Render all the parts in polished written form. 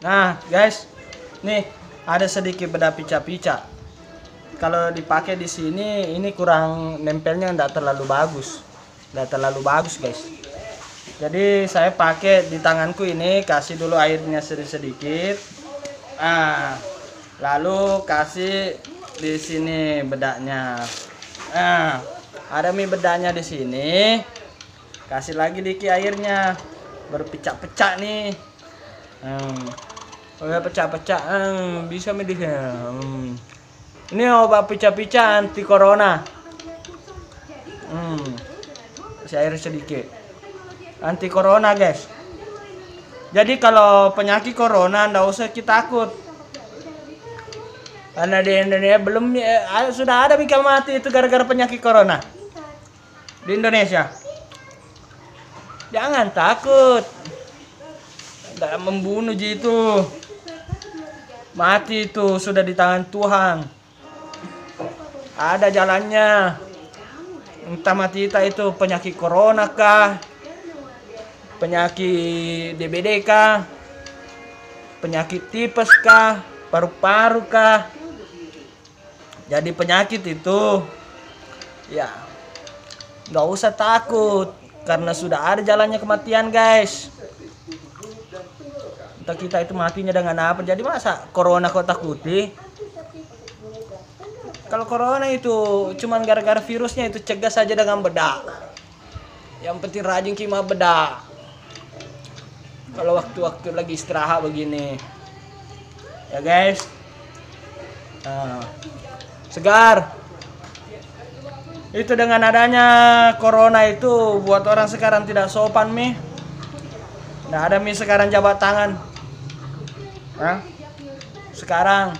Nah, guys, nih ada sedikit bedah pica-pica. Kalau dipakai di sini, ini kurang nempelnya, enggak terlalu bagus, guys. Jadi saya pakai di tanganku ini, kasih dulu airnya sedikit. Lalu kasih di sini bedaknya. Ada mie bedaknya di sini. Kasih lagi dikit airnya, berpecah-pecah nih. Udah pecah-pecah, bisa medisnya. Ini obat pecah-pecah anti corona. Kasih air sedikit. Anti corona, guys. Jadi kalau penyakit corona ndak usah kita takut. Karena di Indonesia sudah ada yang mati itu gara-gara penyakit corona. Di Indonesia. Jangan takut. Ndak membunuh itu. Mati itu sudah di tangan Tuhan. Ada jalannya. Entah mati kita itu penyakit corona kah, penyakit DBD kah, penyakit tipes kah, paru-paru kah. Jadi penyakit itu ya nggak usah takut karena sudah ada jalannya kematian, guys. Entah kita itu matinya dengan apa. Jadi masa corona kau takuti? Kalau corona itu cuman gara-gara virusnya, itu cegah saja dengan bedak. Yang penting rajin kima bedak. Kalau waktu-waktu lagi istirahat begini, ya guys. Segar. Itu dengan adanya corona itu buat orang sekarang tidak sopan mi. Nah ada mi sekarang jabat tangan. Sekarang.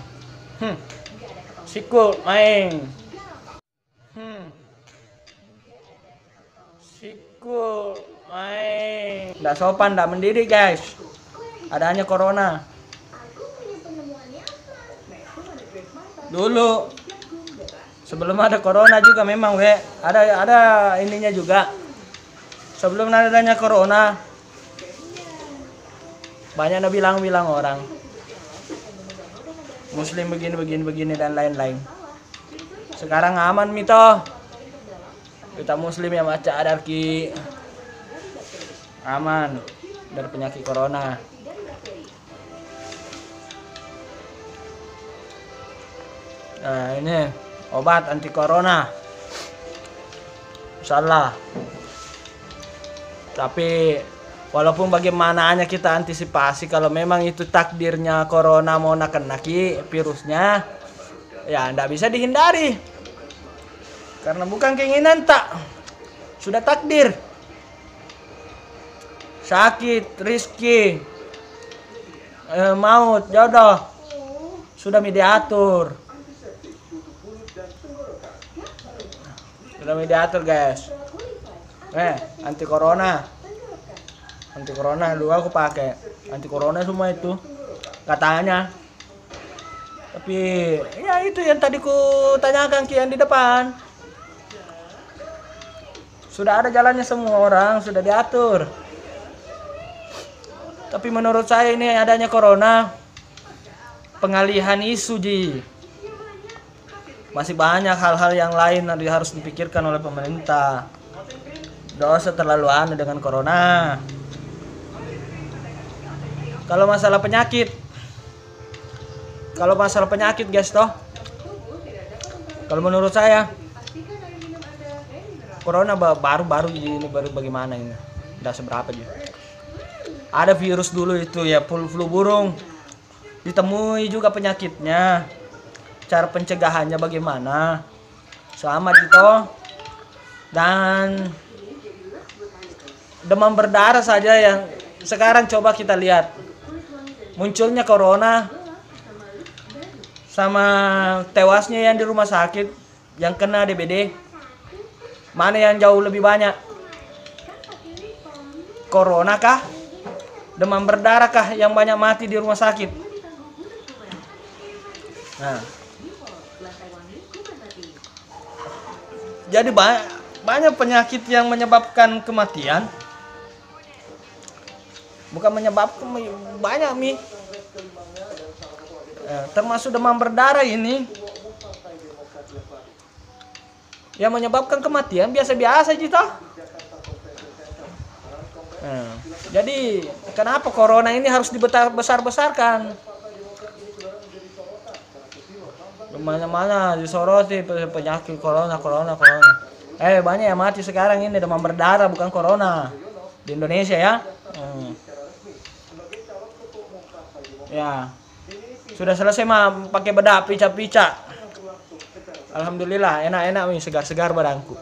Sikul main. Sikul main. Nggak sopan, nggak mendidik, guys. Adanya corona. Dulu sebelum ada corona juga memang ada ininya juga. Sebelum adanya corona banyak bilang orang Muslim begini dan lain-lain. Sekarang aman mito. Kita Muslim yang baca adarki aman dari penyakit corona. Nah ini obat anti corona. Insyaallah. Tapi walaupun bagaimananya kita antisipasi, kalau memang itu takdirnya corona mau naki virusnya, ya ndak bisa dihindari. Karena bukan keinginan tak, sudah takdir. Sakit, rizki, maut, jodoh, sudah diatur. Sudah diatur, guys. Anti corona. Anti corona dulu aku pakai anti corona semua itu katanya. Tapi ya itu yang tadi ku tanyakan Kian di depan. Sudah ada jalannya, semua orang sudah diatur. Tapi menurut saya ini adanya corona pengalihan isu ji. Masih banyak hal-hal yang lain yang harus dipikirkan oleh pemerintah. Dosa terlalu aneh dengan corona. Kalau masalah penyakit guys toh, kalau menurut saya corona baru ini baru bagaimana ini, udah seberapa juga. Ada virus dulu itu ya, flu burung, ditemui juga penyakitnya, cara pencegahannya bagaimana, selamat gitu. Dan demam berdarah saja yang sekarang coba kita lihat. Munculnya corona sama tewasnya yang di rumah sakit yang kena DBD, mana yang jauh lebih banyak? Corona kah? Demam berdarah kah yang banyak mati di rumah sakit? Nah, jadi banyak penyakit yang menyebabkan kematian. Bukan menyebabkan, banyak mi termasuk demam berdarah ini yang menyebabkan kematian biasa-biasa gitu. Jadi kenapa corona ini harus dibesar-besarkan? Mana-mana disoroti penyakit corona. Banyak yang mati sekarang ini demam berdarah, bukan corona di Indonesia ya. Ya, sudah selesai mah pakai bedak pica-pica. Alhamdulillah enak-enak nih, segar-segar badanku.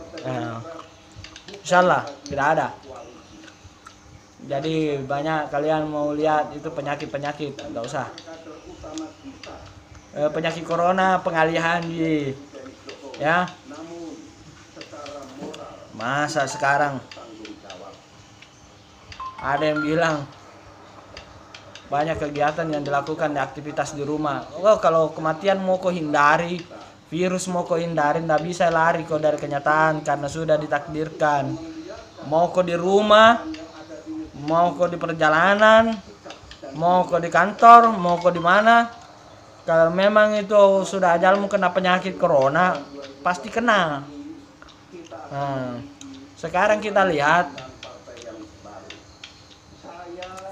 Insyaallah tidak ada. Jadi banyak kalian mau lihat itu penyakit, enggak usah. Penyakit corona pengalihan ya. Masa sekarang ada yang bilang banyak kegiatan yang dilakukan di aktivitas di rumah. Kalau kematian mau kau hindari, virus mau kau hindari, nggak bisa lari kau dari kenyataan karena sudah ditakdirkan. Mau kau di rumah, mau kau di perjalanan, mau kau di kantor, mau kau di mana, kalau memang itu sudah ajalmu kena penyakit corona, pasti kena. Sekarang kita lihat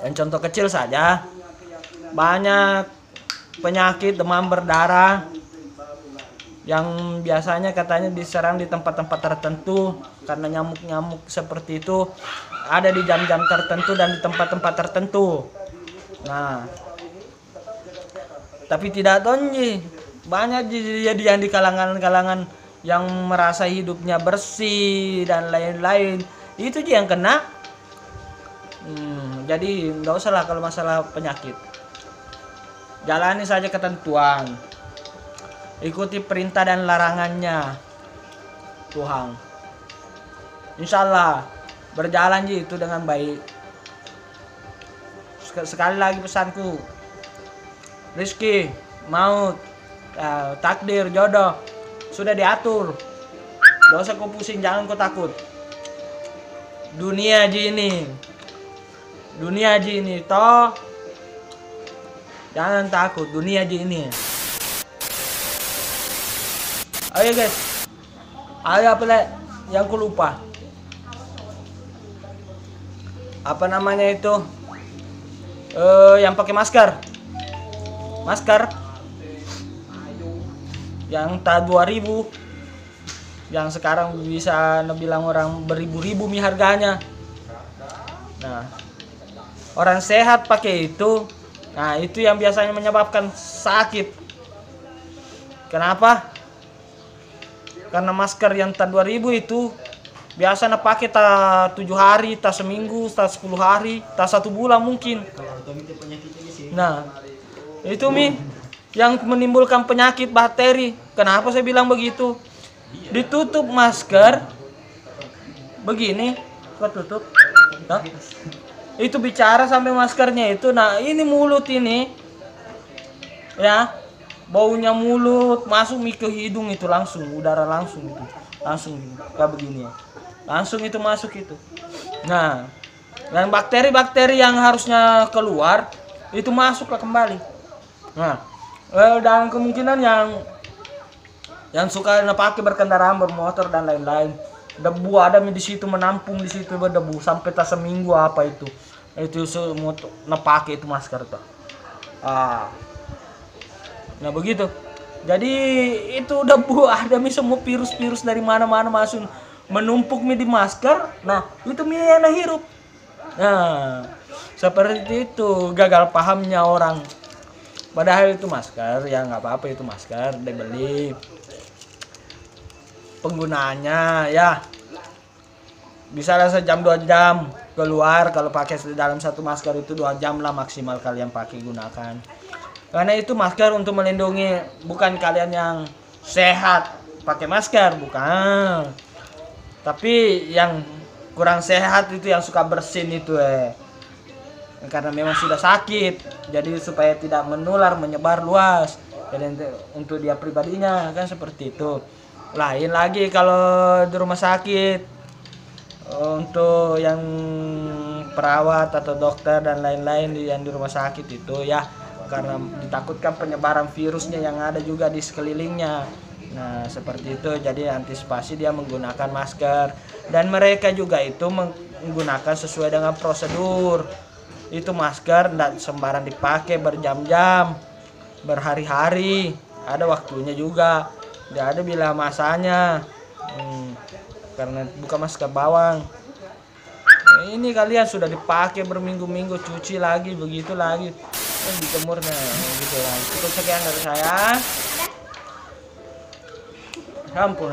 yang contoh kecil saja, banyak penyakit demam berdarah yang biasanya katanya diserang di tempat-tempat tertentu karena nyamuk-nyamuk seperti itu ada di jam-jam tertentu dan di tempat-tempat tertentu. Nah, tapi tidak tonji, banyak yang di kalangan-kalangan yang merasa hidupnya bersih dan lain-lain, itu yang kena. Jadi nggak usah lah kalau masalah penyakit, jalani saja ketentuan, ikuti perintah dan larangannya Tuhan. Insyaallah berjalan itu dengan baik. Sekali lagi pesanku, rezeki, maut, takdir, jodoh sudah diatur. Gak usah kau pusing, jangan kau takut. Dunia ini toh, jangan takut, dunia ini. Ayo guys, ayo apa yang ku lupa, apa namanya itu, yang pakai masker yang tahun 2000 yang sekarang bisa bilang orang beribu-ribu mi harganya. Nah, orang sehat pakai itu, nah itu yang biasanya menyebabkan sakit. Kenapa? Karena masker yang tahun 2000 itu biasa pakai tak 7 hari, tak seminggu, tak 10 hari, tak 1 bulan mungkin. Nah, itu mi yang menimbulkan penyakit bakteri. Kenapa saya bilang begitu? Ditutup masker begini, kok tutup? Nah, itu bicara sampai maskernya itu. Nah, ini mulut ini ya, baunya mulut masuk ke hidung itu langsung, udara langsung itu. Langsung kayak begini ya. Langsung itu masuk itu. Nah, dan bakteri-bakteri yang harusnya keluar itu masuklah kembali. Nah, dan kemungkinan yang suka pakai berkendaraan, bermotor dan lain-lain, debu ada di situ, menampung di situ berdebu sampai tak seminggu apa itu semua pakai itu masker tuh. Nah begitu. Jadi itu debu ada semua virus-virus dari mana-mana masuk menumpuk di masker. Nah itu enak hirup. Nah seperti itu gagal pahamnya orang. Padahal itu masker, ya nggak apa-apa, itu masker dibeli. Penggunaannya ya bisa lah sejam 2 jam keluar. Kalau pakai dalam satu masker itu 2 jam lah maksimal kalian pakai gunakan. Karena itu masker untuk melindungi, bukan kalian yang sehat pakai masker, bukan. Tapi yang kurang sehat itu yang suka bersin itu karena memang sudah sakit, jadi supaya tidak menular, menyebar luas. Jadi untuk dia pribadinya kan seperti itu. Lain lagi kalau di rumah sakit, untuk yang perawat atau dokter dan lain-lain yang di rumah sakit itu ya karena ditakutkan penyebaran virusnya yang ada juga di sekelilingnya. Nah seperti itu, jadi antisipasi dia menggunakan masker, dan mereka juga itu menggunakan sesuai dengan prosedur. Itu masker tidak sembarang dipakai berjam-jam, berhari-hari, ada waktunya juga, tidak ada bila masanya. Karena bukan masker bawang. Ini kalian sudah dipakai berminggu-minggu, cuci lagi, begitu lagi, dijemurnya gitu lah. Cukup sekian dari saya. Ampun.